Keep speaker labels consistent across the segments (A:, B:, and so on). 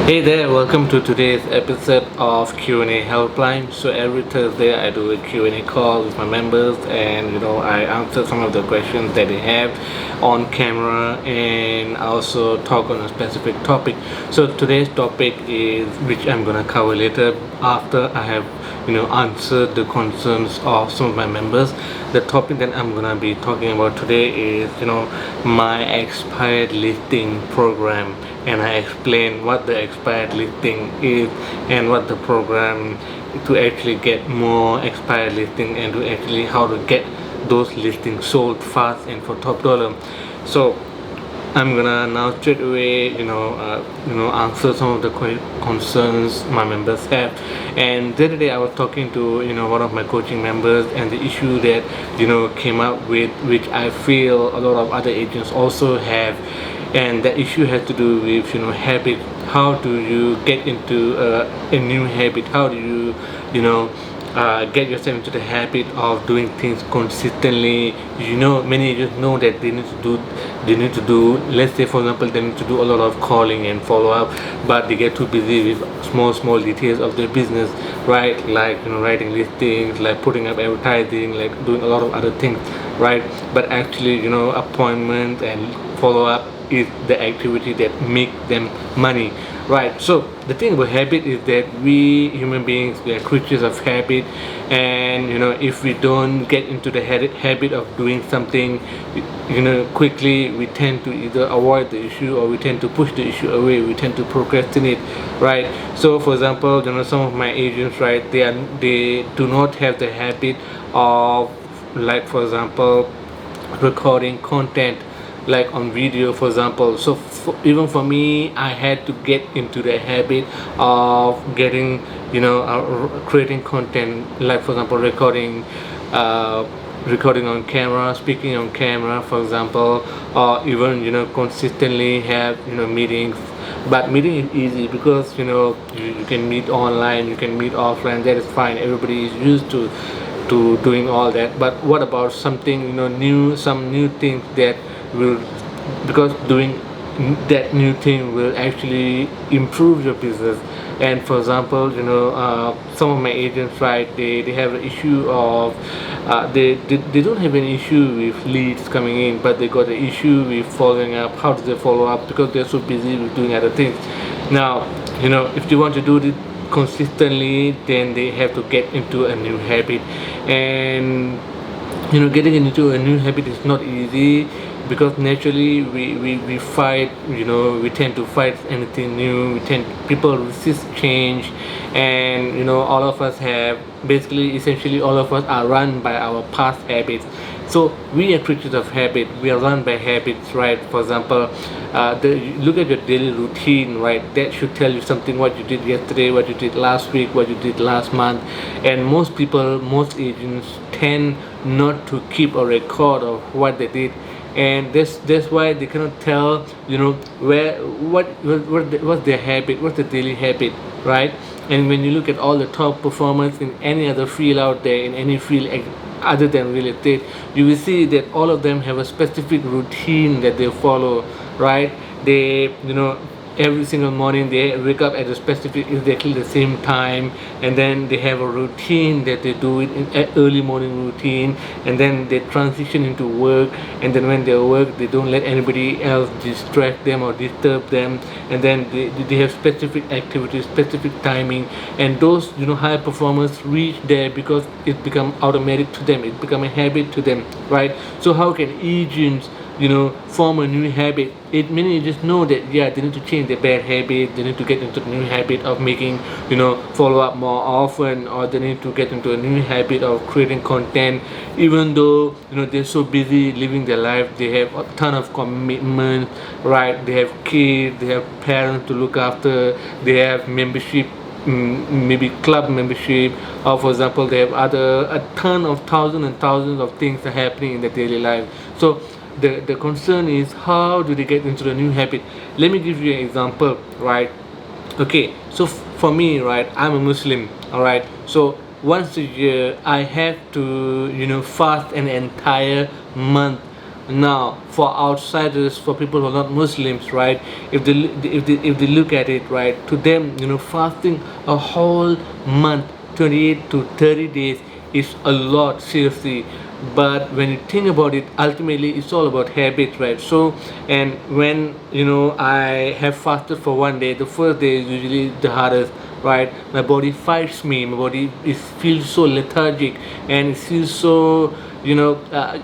A: Hey there, welcome to today's episode of Q&A Helpline. So every Thursday I do a Q&A call with my members and I answer some of the questions that they have on camera and I also talk on a specific topic. So today's topic is, which I'm gonna cover later after I have answered the concerns of some of my members. The topic that I'm gonna be talking about today is my expired listing program, and I explain what the expired listing is and what the program to actually get more expired listing and to actually how to get those listings sold fast and for top dollar. So I'm gonna now straight away answer some of the concerns my members have. And the other day I was talking to one of my coaching members, and the issue that came up with, which I feel a lot of other agents also have, and that issue has to do with habit. How do you get into a new habit? How do you get yourself into the habit of doing things consistently? Many agents know that they need to do, let's say for example, they need to do a lot of calling and follow up, but they get too busy with small details of their business, right? Like writing listings, like putting up advertising, like doing a lot of other things, right? But actually appointment and follow up is the activity that make them money, right? So the thing about habit is that we human beings, we are creatures of habit, and if we don't get into the habit of doing something quickly, we tend to either avoid the issue or we tend to push the issue away, we tend to procrastinate, right? So for example, some of my agents, right, they do not have the habit of, like for example, recording content like on video, for example. So even for me, I had to get into the habit of getting creating content, like for example recording on camera, speaking on camera, for example, or even consistently have meetings. But meeting is easy because you can meet online, you can meet offline, that is fine, everybody is used to doing all that. But what about something new, some new things that will, because doing that new thing will actually improve your business? And for example, some of my agents, right, they have an issue of they don't have an issue with leads coming in, but they got an issue with following up. How do they follow up? Because they're so busy with doing other things. Now if they want to do this consistently, then they have to get into a new habit. And getting into a new habit is not easy, because naturally we fight, we tend to fight anything new, people resist change. And all of us have, basically essentially all of us are run by our past habits. So we are creatures of habit, we are run by habits, right? For example, look at your daily routine, right? That should tell you something, what you did yesterday, what you did last week, what you did last month. And most people, most agents tend not to keep a record of what they did, and that's why they cannot tell where what's their habit, what's the daily habit, right? And when you look at all the top performers in any other field out there, in any field other than real estate, you will see that all of them have a specific routine that they follow, right? They every single morning they wake up at a specific, exactly the same time, and then they have a routine that they do it in early morning routine, and then they transition into work, and then when they work they don't let anybody else distract them or disturb them, and then they have specific activities, specific timing. And those high performers reach there because it become automatic to them, it become a habit to them, right? So how can agents form a new habit? Many just know that they need to change their bad habit, they need to get into the new habit of making follow up more often, or they need to get into a new habit of creating content, even though they're so busy living their life, they have a ton of commitment, right? They have kids, they have parents to look after, they have membership, maybe club membership, or for example they have a ton of thousands and thousands of things are happening in their daily life. So the concern is, how do they get into the new habit? Let me give you an example, right? Okay, so for me, right, I'm a Muslim, all right? So once a year I have to fast an entire month Now, for outsiders, for people who are not Muslims, right? If they look at it, right, to them, fasting a whole month, 28 to 30 days, is a lot, seriously. But when you think about it, ultimately it's all about habit, right? So, and when I have fasted for one day, the first day is usually the hardest, right? My body fights me. My body feels so lethargic, and it feels so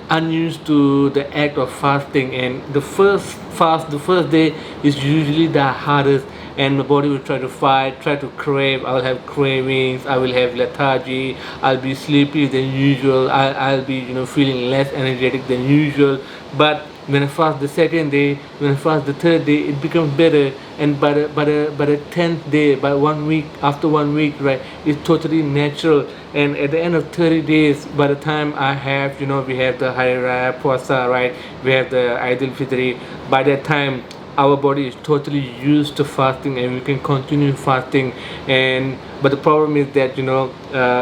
A: unused to the act of fasting. And the first day is usually the hardest, and my body will try to fight, try to crave. I'll have cravings, I will have lethargy, I'll be sleepy than usual, I'll be feeling less energetic than usual. But when I fast the second day, when I fast the third day, it becomes better. And by the 10th day, by 1 week, after 1 week, right, it's totally natural. And at the end of 30 days, by the time I have, we have the Hari Raya Puasa, right, we have the Idul Fitri. By that time, our body is totally used to fasting, and we can continue fasting. And but the problem is that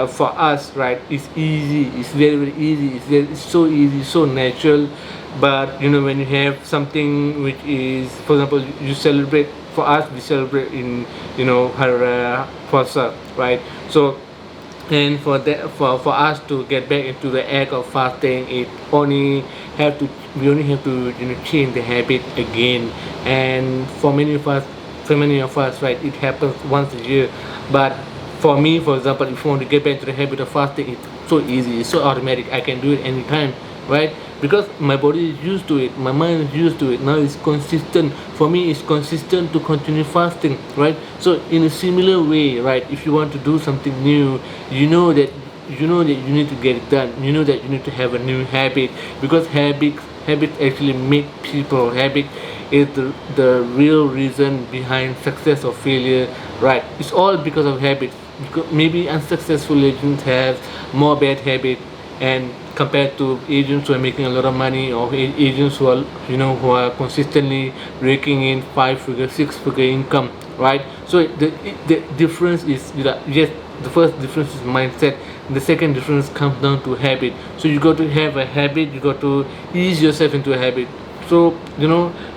A: for us, right, it's easy, it's very, very easy, it's so easy, so natural. But when you have something which is, for example, you celebrate, for us we celebrate in Hari Raya Puasa, right? So, and for that, for us to get back into the act of fasting, we only have to change the habit again. And for many of us, right, it happens once a year. But for me, for example, if I want to get back to the habit of fasting, it's so easy, it's so automatic, I can do it anytime, right? Because my body is used to it, my mind is used to it. Now it's consistent for me, it's consistent to continue fasting, right? So in a similar way, right, if you want to do something new, you know that you need to get it done, that you need to have a new habit. Because habit actually make people. Habit is the real reason behind success or failure, right? It's all because of habits. Because maybe unsuccessful agents have more bad habits, and compared to agents who are making a lot of money, or agents who are consistently raking in 5-figure, 6-figure income, right? So the difference is, yes, the first difference is mindset. The second difference comes down to habit. So you got to have a habit, you got to ease yourself into a habit. So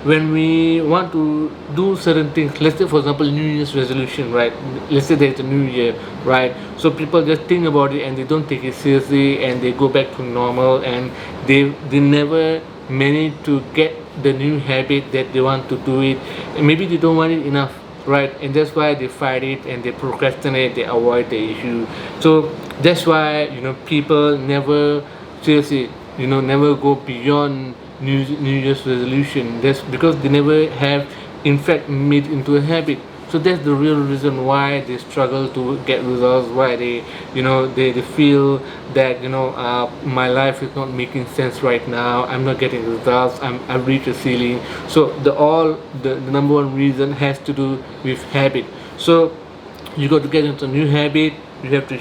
A: when we want to do certain things, let's say for example New Year's resolution, right? Let's say there's a new year, right? So people just think about it and they don't take it seriously, and they go back to normal, and they never manage to get the new habit that they want to do it. And maybe they don't want it enough, right? And that's why they fight it, and they procrastinate, they avoid the issue. So that's why people never, seriously, never go beyond New Year's resolution. That's because they never have, in fact, made into a habit. So that's the real reason why they struggle to get results. Why they feel that my life is not making sense right now. I'm not getting results. I've reached a ceiling. So the number one reason has to do with habit. So you got to get into a new habit. You have to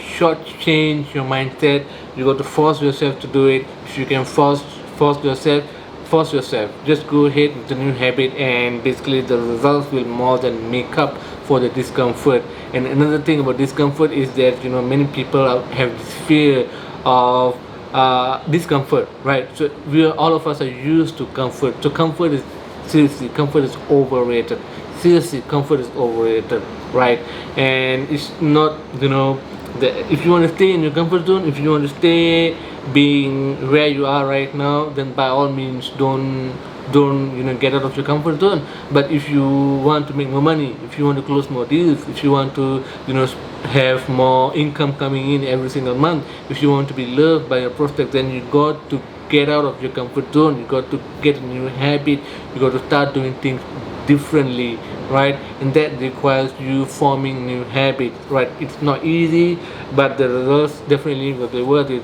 A: change your mindset. You got to force yourself to do it. If you can force yourself, just go ahead with the new habit, and basically the results will more than make up for the discomfort. And another thing about discomfort is that many people have this fear of discomfort, right? So all of us are used to comfort. So comfort is overrated. Seriously, comfort is overrated, right? And it's not, if you want to stay in your comfort zone, if you want to stay being where you are right now, then by all means don't get out of your comfort zone. But if you want to make more money, if you want to close more deals, if you want to have more income coming in every single month, if you want to be loved by your prospect, then you got to get out of your comfort zone. You got to get a new habit. You got to start doing things differently, right? And that requires you forming new habits, right? It's not easy, but the results definitely will be worth it,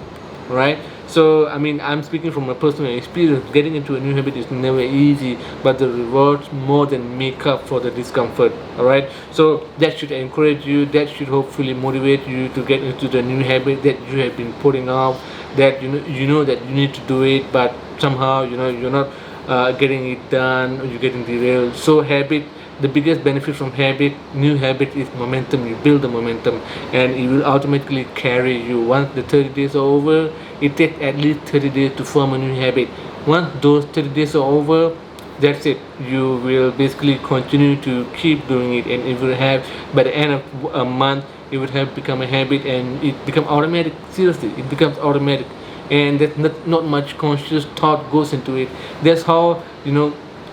A: right? So I'm speaking from my personal experience. Getting into a new habit is never easy, but the rewards more than make up for the discomfort. All right, so that should encourage you, that should hopefully motivate you to get into the new habit that you have been putting off, that that you need to do it, but somehow you're not getting it done, or you're getting derailed. So the biggest benefit from new habit is momentum. You build the momentum, and it will automatically carry you. Once the 30 days are over, it takes at least 30 days to form a new habit. Once those 30 days are over, that's it. You will basically continue to keep doing it, and it will have, by the end of a month, it would have become a habit, and it become automatic. Seriously, it becomes automatic, and there's not much conscious thought goes into it. That's how,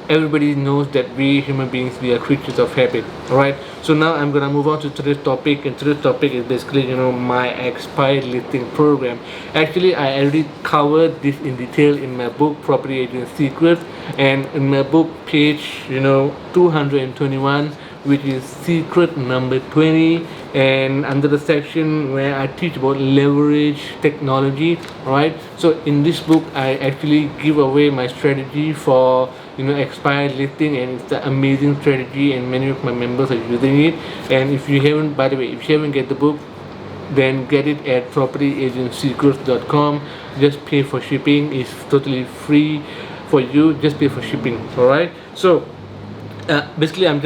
A: everybody knows that we human beings, we are creatures of habit. All right, so now I'm gonna move on to today's topic, and today's topic is basically, my expired listing program. Actually, I already covered this in detail in my book Property Agent Secrets, and in my book page 221, which is secret number 20, and under the section where I teach about leverage technology. Right, so in this book I actually give away my strategy for expired listing, and it's an amazing strategy, and many of my members are using it. And if you haven't, by the way, if you haven't get the book, then get it at propertyagentsecrets.com. Just pay for shipping. It's totally free for you. Just pay for shipping. All right, so basically I'm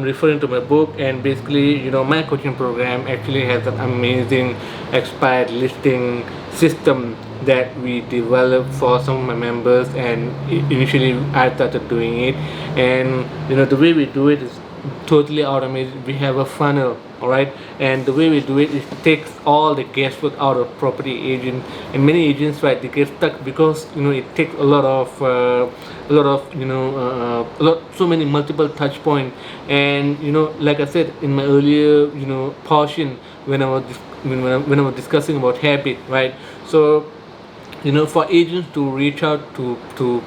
A: referring to my book, and basically my coaching program actually has an amazing expired listing system that we developed for some of my members. And initially I started doing it, and the way we do it is totally automated. We have a funnel. All right, and the way we do it is takes all the guesswork out of property agent. And many agents, right, they get stuck because it takes a lot of so many multiple touch point. And like I said in my earlier portion, when I was when I was discussing about habit, right? So for agents to reach out to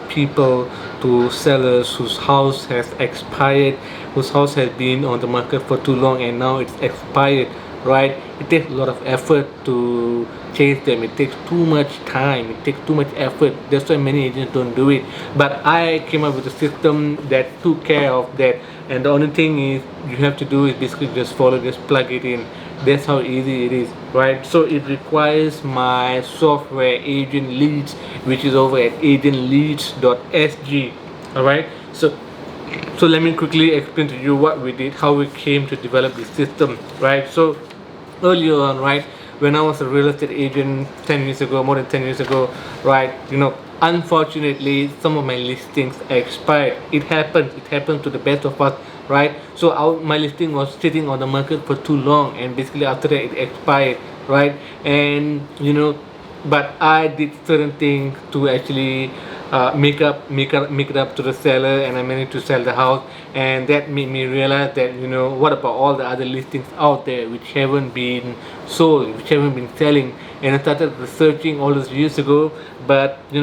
A: people, to sellers whose house has expired, whose house has been on the market for too long and now it's expired, right? It takes a lot of effort to chase them. It takes too much time, it takes too much effort. That's why many agents don't do it. But I came up with a system that took care of that, and the only thing is you have to do is basically just follow, just plug it in. That's how easy it is, right? So it requires my software Agent Leads, which is over at agentleads.sg. all right, so let me quickly explain to you what we did, how we came to develop this system, right? So earlier on, right, when I was a real estate agent 10 years ago, more than 10 years ago, right, unfortunately some of my listings expired. It happened to the best of us, right? So my listing was sitting on the market for too long, and basically after that it expired, right? And but I did certain things to actually make it up to the seller, and I managed to sell the house. And that made me realize that what about all the other listings out there which haven't been sold, which haven't been selling. And I started researching all those years ago, but it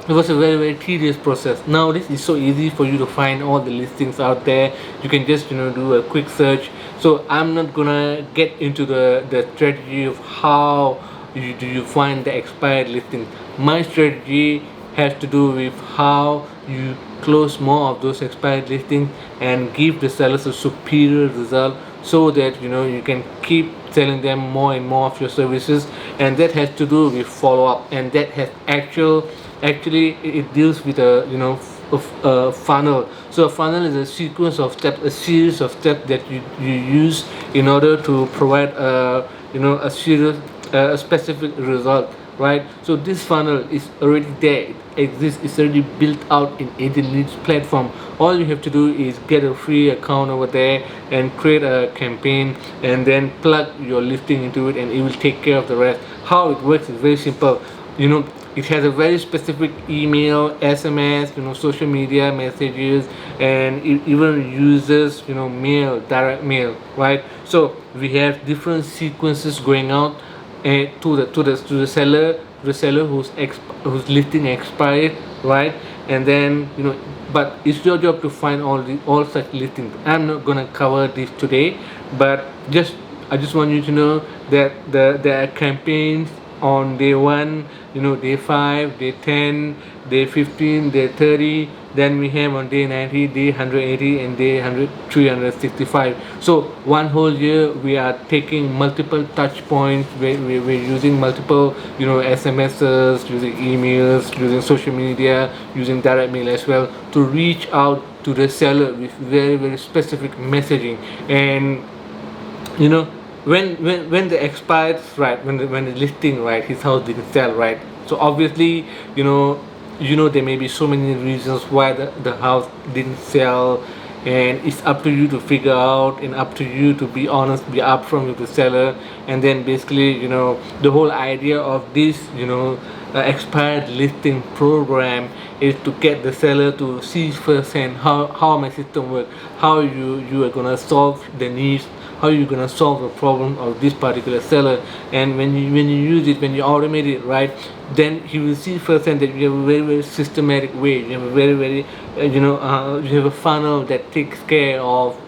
A: was a very, very tedious process. Now this is so easy for you to find all the listings out there. You can just do a quick search. So I'm not gonna get into the strategy of how do you find the expired listing. My strategy has to do with how you close more of those expired listings and give the sellers a superior result, so that you can keep selling them more and more of your services. And that has to do with follow-up, and that has actually it deals with a funnel. So a funnel is a sequence of steps, a series of steps that you use in order to provide a specific result, right? So this funnel is already there, it exists, it's already built out in Agent Leads platform. All you have to do is get a free account over there and create a campaign, and then plug your listing into it, and it will take care of the rest. How it works is very simple. It has a very specific email, SMS, social media messages, and it even uses mail, direct mail, right? So we have different sequences going out to the seller whose listing expired, right? And then but it's your job to find all such listings. I'm not gonna cover this today, but I just want you to know that there are campaigns on day 1, day 5, day 10, day 15, day 30. Then we have on day 90, day 180, and day 365. So one whole year we are taking multiple touch points. We're using multiple SMSs, using emails, using social media, using direct mail as well, to reach out to the seller with very, very specific messaging. And when the expired, right, when the listing, right, his house didn't sell, right, so obviously there may be so many reasons why the house didn't sell, and it's up to you to figure out, and up to you to be honest, be upfront with the seller. And then basically, the whole idea of this, expired listing program is to get the seller to see firsthand how my system works, how you are gonna solve the needs, how you're gonna solve the problem of this particular seller. And when you use it, when you automate it, right, then he will see firsthand that you have a very, very systematic way. You have a very, very you have a funnel that takes care of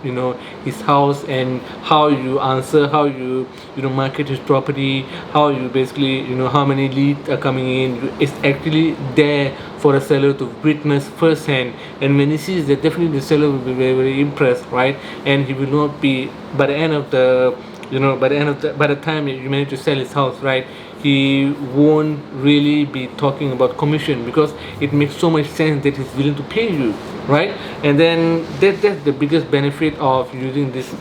A: his house, and how you answer, how you market his property, how you basically how many leads are coming in. It's actually there for a seller to witness firsthand. And when he sees that, definitely the seller will be very, very impressed, right? And he will not be, by the end of the by the time you manage to sell his house, right, he won't really be talking about commission, because it makes so much sense that he's willing to pay you, right? And then that's the biggest benefit of using this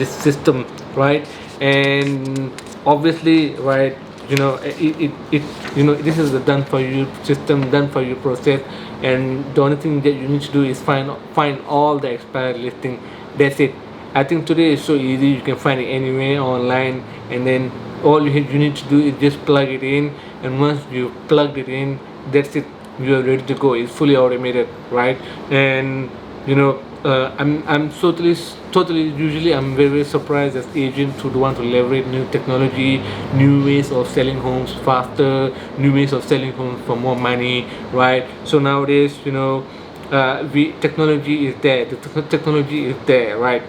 A: system, right? And obviously, right, this is the done for you system, done for you process. And the only thing that you need to do is find all the expired listing. That's it. I think today is so easy. You can find it anywhere online, and then all you need to do is just plug it in. And once you plugged it in, that's it. You are ready to go. It's fully automated, right? And I'm totally usually I'm very, very surprised as agents who want to leverage new technology, new ways of selling homes faster, new ways of selling homes for more money, right? So nowadays, technology is there. The technology is there, right?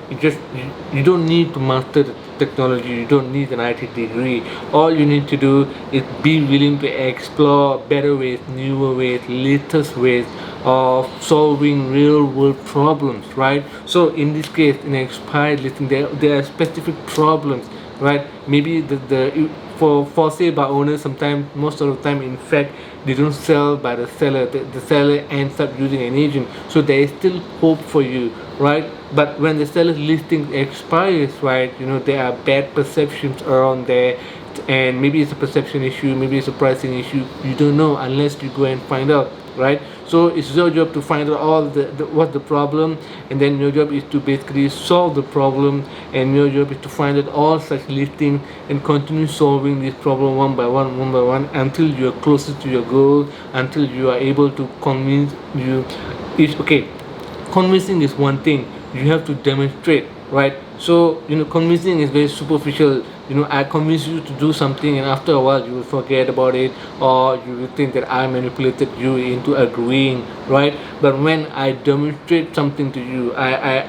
A: You don't need to master the technology. You don't need an IT degree. All you need to do is be willing to explore better ways, newer ways, latest ways of solving real world problems, right? So in this case, in expired listing, there are specific problems, right? Maybe for sale by owners, sometimes, most of the time, in fact, they don't sell by the seller. The seller ends up using an agent. So there is still hope for you, right? But when the seller's listing expires, right, there are bad perceptions around there. And maybe it's a perception issue, maybe it's a pricing issue. You don't know unless you go and find out, right? So it's your job to find out all what's the problem, and then your job is to basically solve the problem. And your job is to find out all such listings and continue solving this problem one by one until you are closer to your goal, until you are able to convince you. It's okay. Convincing is one thing. You have to demonstrate, right? So convincing is very superficial. I convince you to do something, and after a while you will forget about it, or you will think that I manipulated you into agreeing, right? But when I demonstrate something to you, I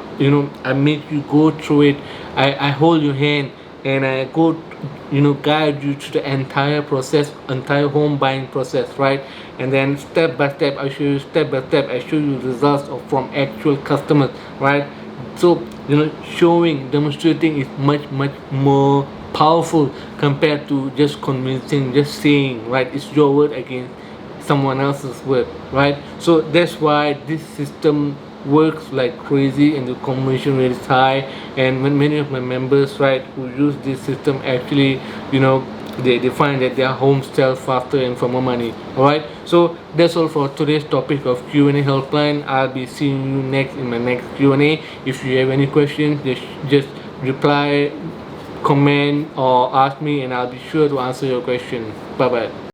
A: make you go through it. I hold your hand, and I go guide you through the entire process, entire home buying process, right? And then step by step I show you, step by step I show you results from actual customers, right? So demonstrating is much more powerful compared to just convincing, just saying, right? It's your word against someone else's word, right? So that's why this system works like crazy, and the conversion rate is high. And when many of my members, right, who use this system, actually they find that their homes sell faster and for more money. All right, so that's all for today's topic of Q&A helpline. I'll be seeing you next in my next Q&A. If you have any questions, just reply, comment, or ask me, and I'll be sure to answer your question. Bye bye.